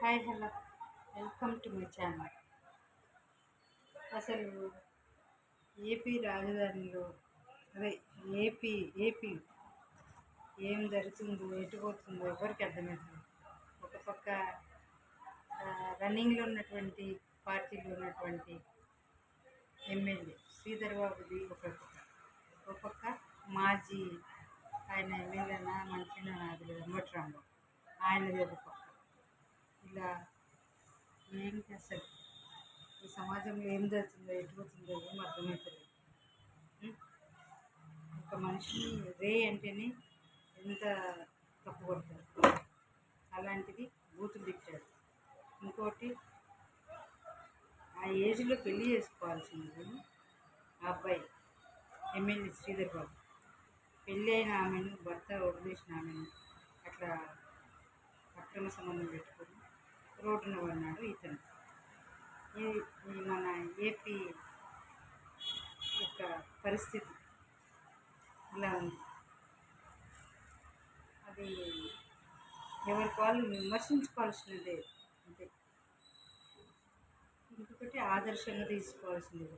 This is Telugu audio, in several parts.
Hi hello welcome to my channel. అసలు ఏపీ రాజధానిలో అదే ఏపీ ఏం జరుగుతుందో ఎటు పోతుందో ఎవరికి అర్థమవుతుంది. ఒక పక్క రన్నింగ్లో ఉన్నటువంటి పార్టీలో ఉన్నటువంటి ఎమ్మెల్యే శ్రీధర్ బాబుది ఒక పక్క మాజీ ఆయన ఎమ్మెల్యేనా మంత్రినా నాకు లేదు అంబట్రాంబాబు ఆయనది ఒక పక్క. ఇలా ఏంటి అసలు ఈ సమాజంలో ఏం జరుగుతుందో ఎటుపోతుందో ఏం అర్థమవుతుంది. ఒక మనిషిని రే అంటేనే ఎంత తప్పు కొడతారు, అలాంటిది బూతులు తిట్టాడు. ఇంకోటి ఆ ఏజ్లో పెళ్లి చేసుకోవాల్సింది ఆ అబ్బాయి ఎమ్మెల్యే శ్రీధర్ బాబు. పెళ్ళి అయిన ఆమెను భర్త వదిలేసిన ఆమెను అట్లా అక్రమ సంబంధం పెట్టుకొని రోడ్డున పడినాడు ఇతను. ఈ మన ఏపీ యొక్క పరిస్థితి ఇలా ఉంది. అది ఎవరికి వాళ్ళు విమర్శించుకోవాల్సినదే అంతే. ఇంకొకటి ఆదర్శంగా తీసుకోవాల్సింది.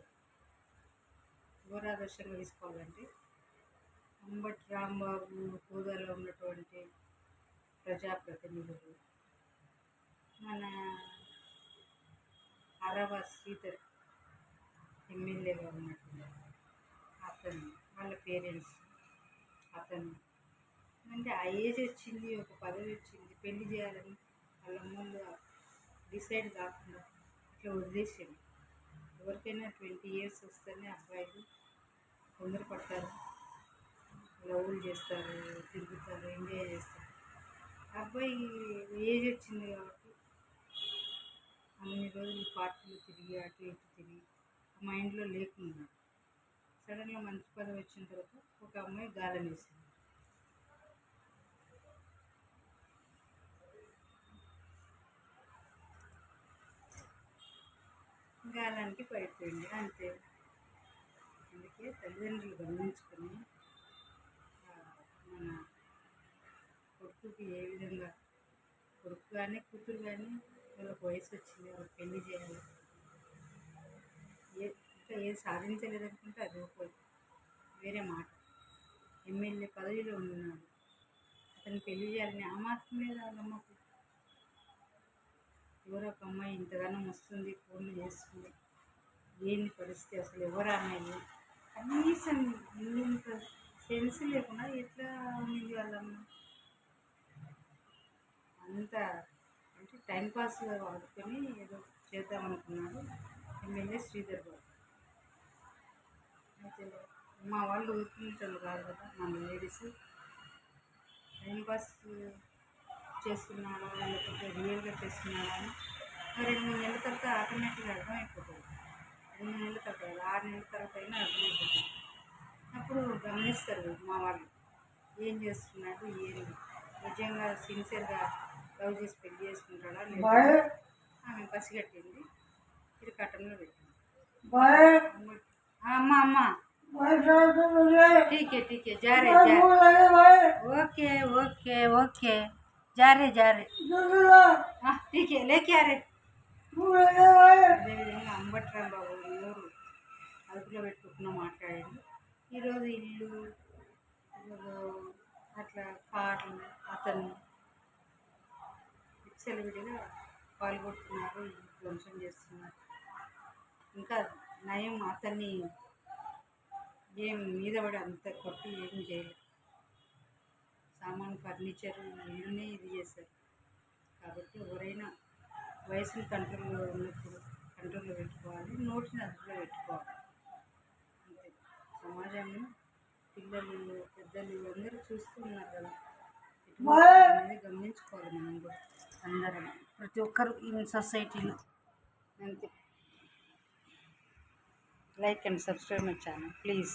ఎవరు ఆదర్శంగా తీసుకోవాలంటే అంబటి రాంబాబు హోదాలో ఉన్నటువంటి ప్రజాప్రతినిధులు, మన అరవ శ్రీధర్ ఎమ్మెల్యేగా ఉన్నటువంటి అతను, వాళ్ళ పేరెంట్స్, అతను అంటే ఆ ఏజ్ వచ్చింది, ఒక పదవి వచ్చింది, పెళ్లి చేయాలని వాళ్ళ ముందు డిసైడ్ కాకుండా ఇట్లా వదిలేసింది. ఎవరికైనా 20 years వస్తేనే అబ్బాయిలు తొందరపడతారు, లవ్లు చేస్తారు, తిరుగుతారు, ఎంజాయ్ చేస్తారు. అబ్బాయి ఏజ్ వచ్చింది కాబట్టి అన్ని రోజులు పార్టీలు తిరిగి అటు ఇటు తిరిగి మైండ్లో లేకుండా సడన్గా మంచి పదవి వచ్చిన తర్వాత ఒక అమ్మాయి గాలం వేసింది. గాలానికి పడిపోయింది అంతే. అందుకే తల్లిదండ్రులు గమనించుకొని మన కొడుకుకి ఏ విధంగా, కొడుకు కానీ కూతురు కానీ వాళ్ళకి వయసు వచ్చింది, వాళ్ళకి పెళ్లి చేయాలి. ఇంకా ఏది సాధించలేదనుకుంటే అది వేరే మాట. ఎమ్మెల్యే పదవిలో ఉన్నాడు, అతను పెళ్లి చేయాలని ఆ మాత్రం మీద నమ్మకం. ఎవరో ఒక అమ్మాయి ఇంతగానం వస్తుంది, ఫోన్లు చేస్తుంది, ఏంటి పరిస్థితి అసలు ఎవరు అమ్మాయి కనీసం ఇంత సెన్స్ లేకుండా ఎట్లా ఉంది వాళ్ళమ్మ. అంత అంటే టైంపాస్గా వాడుకొని ఏదో చేద్దామనుకున్నాడు ఎమ్మెల్యే శ్రీధర్ బాబు. అయితే మా వాళ్ళు ఊరుకుంటారు కాదు కదా, మన లేడీస్ టైంపాస్ చేస్తున్నాడా లేకపోతే రియల్గా చేస్తున్నాడా అని 2-3 నెలల తర్వాత ఆటోమేటిక్గా అర్థమైపోతుంది. 2 నెలల తర్వాత 6 నెలల తర్వాత అయినా అర్థమైపోతుంది. అప్పుడు గమనిస్తారు మా వాళ్ళు ఏం చేస్తున్నాడు, ఏంటి నిజంగా సిన్సియర్గా లవ్ చేసి పెళ్లి చేసుకుంటాడా లేదా. ఆమె పసిగట్టింది, ఇది కట్టంలో పెట్టింది. అమ్మ అమ్మ ठीक है जा रहे ओके ओके ओके जा रहे ठीक है लेके आ रहे. అదేవిధంగా అంబట్రాంబాబు నోరు అదుపులో పెట్టుకుంటున్నా మాట్లాడాడు. ఈరోజు ఇల్లు అట్లా కార్లు అతను విచ్చలవిడిగా పాల్గొడుతున్నారు, ధ్వంసం చేస్తున్నారు. ఇంకా నయం అతన్ని ఏం మీద పడి అంత కొట్టి ఏం చేయలేదు. సామాన్ ఫర్నిచర్ ఇల్లునే ఇది చేశారు. కాబట్టి ఎవరైనా వయసుని కంట్రోల్లో ఉన్నప్పుడు కంట్రోల్లో పెట్టుకోవాలి, నోటిని అదుపులో పెట్టుకోవాలి అంతే. సమాజంలో పిల్లలు పెద్దలు అందరూ చూస్తూ ఉన్నారు కదా, అనేది గమనించుకోవాలి మనం కూడా అందరం, ప్రతి ఒక్కరు ఈ సొసైటీలో అంతే. Like and subscribe my channel, please.